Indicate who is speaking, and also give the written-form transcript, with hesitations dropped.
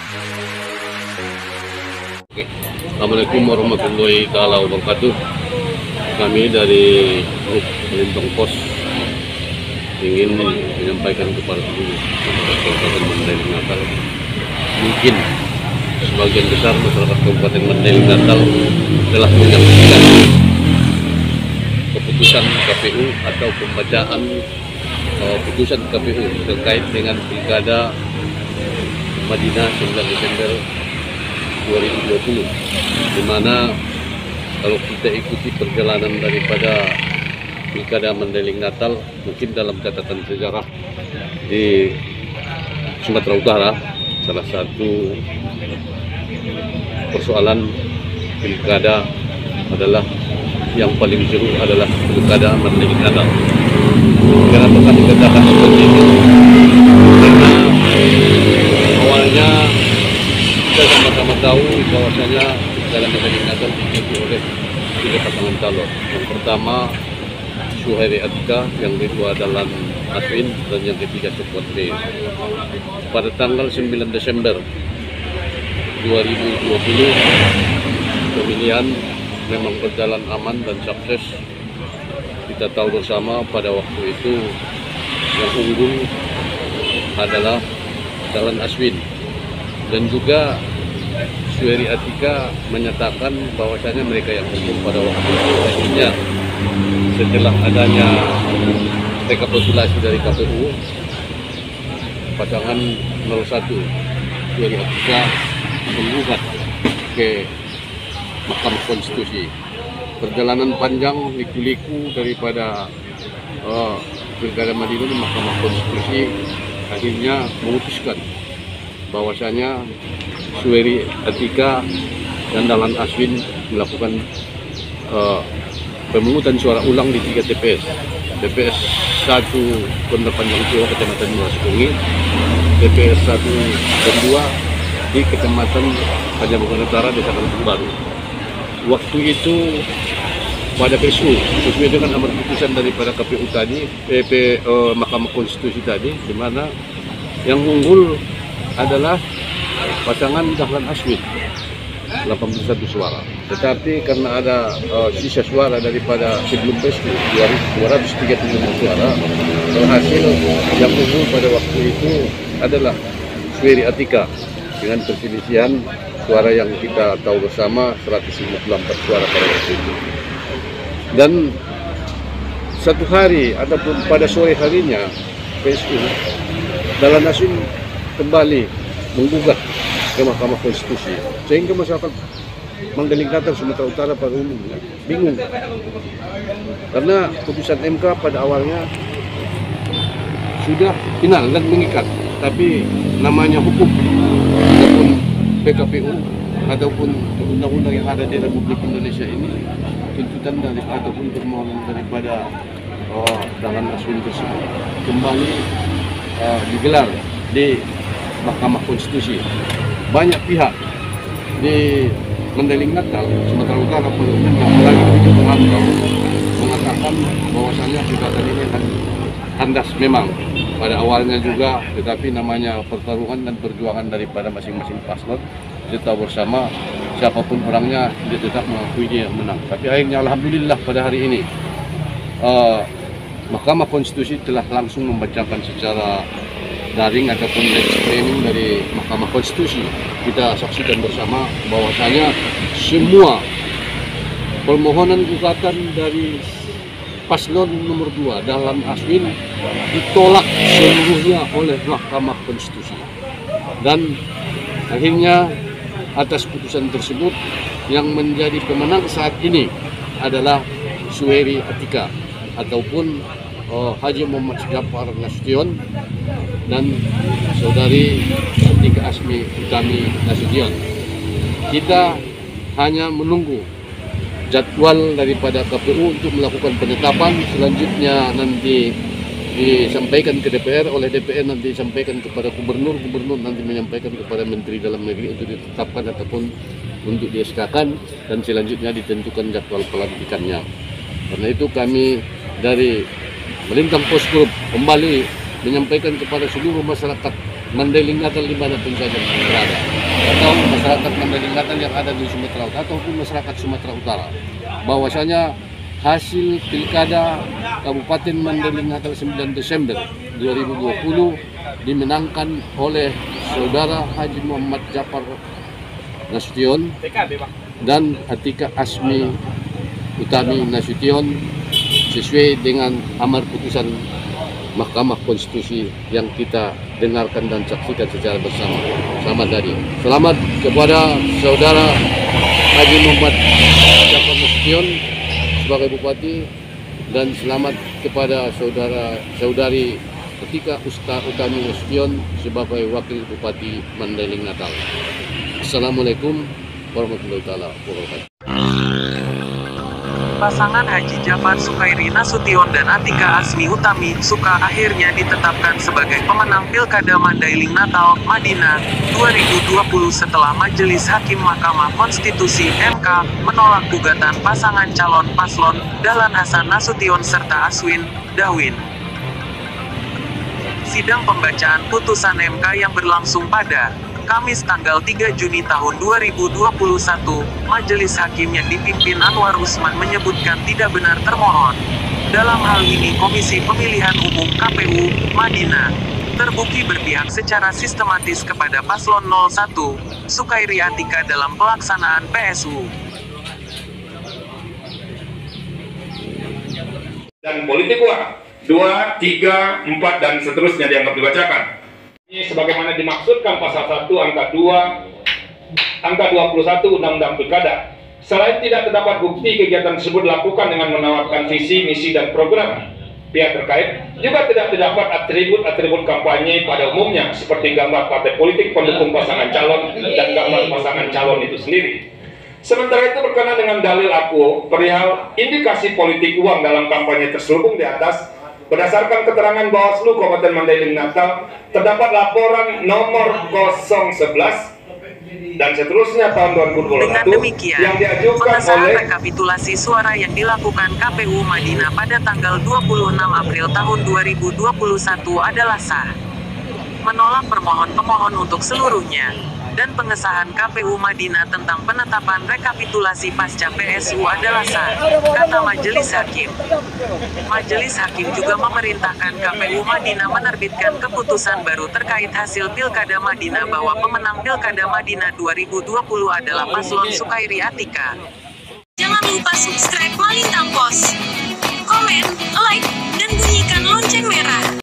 Speaker 1: Assalamualaikum warahmatullahi wabarakatuh. Kami dari grup Melintang Pos ingin menyampaikan kepada seluruh masyarakat Kabupaten Mandailing Natal. Mungkin sebagian besar masyarakat Kabupaten Mandailing Natal telah menyaksikan keputusan KPU atau pembacaan putusan KPU terkait dengan Pilkada Madinah 9 Desember 2020, di mana kalau kita ikuti perjalanan daripada Pilkada Mandailing Natal, mungkin dalam catatan sejarah di Sumatera Utara, salah satu persoalan Pilkada adalah yang paling seru adalah Pilkada Mandailing Natal. Kenapa kami katakan seperti ini? Karena awalnya kita sama-sama tahu bahwasanya Pilkada Mandailing Natal diikuti oleh 3 pasangan calon. Yang pertama Suhairi Atika, yang kedua adalah Aswin, dan yang ketiga Sekuat B. Pada tanggal 9 Desember 2020 pemilihan memang berjalan aman dan sukses. Kita tahu bersama pada waktu itu yang unggul adalah Dahlan Aswin, dan juga Suhairi Atika menyatakan bahwasanya mereka yang unggul pada waktu itu. Akhirnya setelah adanya rekapitulasi dari KPU, pasangan 01 Suhairi Atika menggugat ke Mahkamah Konstitusi. Perjalanan panjang liku-liku daripada Pilkada Madinah di Mahkamah Konstitusi akhirnya memutuskan bahwasanya Suhairi Atika dan Dahlan Aswin melakukan pemungutan suara ulang di 3 TPS. TPS 1 Pondok Panjang Jawa, Kecamatan Muara Sekungi, TPS 1 dan 2 di Kecamatan Pajabukan Utara, Desa Kampung Baru. Waktu itu pada PSU itu kan amar putusan daripada KPU tadi, Mahkamah Konstitusi tadi, di mana yang unggul adalah pasangan Dahlan Aswin 81 suara. Tetapi karena ada sisa suara daripada sebelum PSU 235 suara, berhasil yang unggul pada waktu itu adalah Suhairi Atika dengan perselisihan suara yang kita tahu bersama 154 suara pada waktu itu. Dan satu hari ataupun pada sore harinya PSU Dahlan Aswin kembali menggugat ke Mahkamah Konstitusi, sehingga masyarakat Mandailing Natal Sumatera Utara pada umumnya bingung karena putusan MK pada awalnya sudah final dan mengikat, tapi namanya hukum ataupun PKPU ataupun undang-undang yang ada di Republik Indonesia ini, tuntutan dari ataupun permohonan daripada Dahlan Aswin tersebut kembali digelar di Mahkamah Konstitusi. Banyak pihak di Mandailing Natal Sumatera Utara yang lagi begitu merantau mengatakan bahwasannya gugatan ini akan kandas memang pada awalnya juga, tetapi namanya pertarungan dan perjuangan daripada masing-masing paslon, kita tahu bersama siapapun orangnya dia tetap mengakui dia yang menang. Tapi akhirnya alhamdulillah pada hari ini Mahkamah Konstitusi telah langsung membacakan secara daring ataupun live streaming dari Mahkamah Konstitusi. Kita saksikan bersama bahwasanya semua permohonan gugatan dari paslon nomor 2 Dahlan Aswin ditolak seluruhnya oleh Mahkamah Konstitusi. Dan akhirnya atas putusan tersebut yang menjadi pemenang saat ini adalah Suhairi Atika ataupun Haji Muhammad Jafar Nasution dan saudari Atika Asmi Utami Nasution. Kita hanya menunggu jadwal daripada KPU untuk melakukan penetapan. Selanjutnya nanti disampaikan ke DPR, oleh DPR nanti disampaikan kepada gubernur, gubernur nanti menyampaikan kepada Menteri Dalam Negeri untuk ditetapkan ataupun untuk dieskakan, dan selanjutnya ditentukan jadwal pelantikannya. Karena itu kami dari Melintang Pos Group kembali menyampaikan kepada seluruh masyarakat Mandailing Natal dimanapun saja berada, atau masyarakat Mandailing Natal yang ada di Sumatera Utara ataupun masyarakat Sumatera Utara, bahwasanya hasil Pilkada Kabupaten Mandailing Natal 9 Desember 2020 dimenangkan oleh Saudara Haji Muhammad Jafar Nasution dan Atika Asmi Utami Nasution sesuai dengan amar putusan Mahkamah Konstitusi yang kita dengarkan dan saksikan secara bersama tadi. Selamat kepada Saudara Haji Muhammad Jafar Nasution sebagai Bupati, dan selamat kepada Saudari Atika Utami Nasution sebagai Wakil Bupati Mandailing Natal. Assalamualaikum warahmatullahi wabarakatuh.
Speaker 2: Pasangan Haji Jafar Sukairi Nasution dan Atika Asmi Utami Suka akhirnya ditetapkan sebagai pemenang Pilkada Mandailing Natal, Madinah 2020 setelah Majelis Hakim Mahkamah Konstitusi (MK) menolak gugatan pasangan calon paslon Dahlan Hasan Nasution serta Aswin Dawin. Sidang pembacaan putusan MK yang berlangsung pada Kamis tanggal 3 Juni tahun 2021, Majelis Hakim yang dipimpin Anwar Usman menyebutkan tidak benar termohon. Dalam hal ini Komisi Pemilihan Umum KPU Madinah terbukti berpihak secara sistematis kepada paslon 01, Sukairi Atika dalam pelaksanaan PSU.
Speaker 3: Dan politik uang 2, 3, 4 dan seterusnya dianggap dibacakan. Ini sebagaimana dimaksudkan pasal 1 angka 2 angka 21 Undang-Undang Pilkada. Selain tidak terdapat bukti kegiatan tersebut dilakukan dengan menawarkan visi, misi dan program pihak terkait, juga tidak terdapat atribut-atribut kampanye pada umumnya seperti gambar partai politik pendukung pasangan calon dan gambar pasangan calon itu sendiri. Sementara itu berkenaan dengan dalil akuo perihal indikasi politik uang dalam kampanye terselubung di atas, berdasarkan keterangan Bawaslu Kabupaten Mandailing Natal, terdapat laporan nomor 011 dan seterusnya tahun 2021
Speaker 2: Dengan demikian,
Speaker 3: yang diajukan
Speaker 2: pengesahan
Speaker 3: oleh
Speaker 2: rekapitulasi suara yang dilakukan KPU Madinah pada tanggal 26 April tahun 2021 adalah sah. Menolak permohon pemohon untuk seluruhnya. Dan pengesahan KPU Madinah tentang penetapan rekapitulasi pasca PSU adalah sah, kata Majelis Hakim. Majelis Hakim juga memerintahkan KPU Madinah menerbitkan keputusan baru terkait hasil Pilkada Madinah bahwa pemenang Pilkada Madinah 2020 adalah paslon Sukairi Atika.
Speaker 4: Jangan lupa subscribe Malintang Pos, komen, like, dan bunyikan lonceng merah.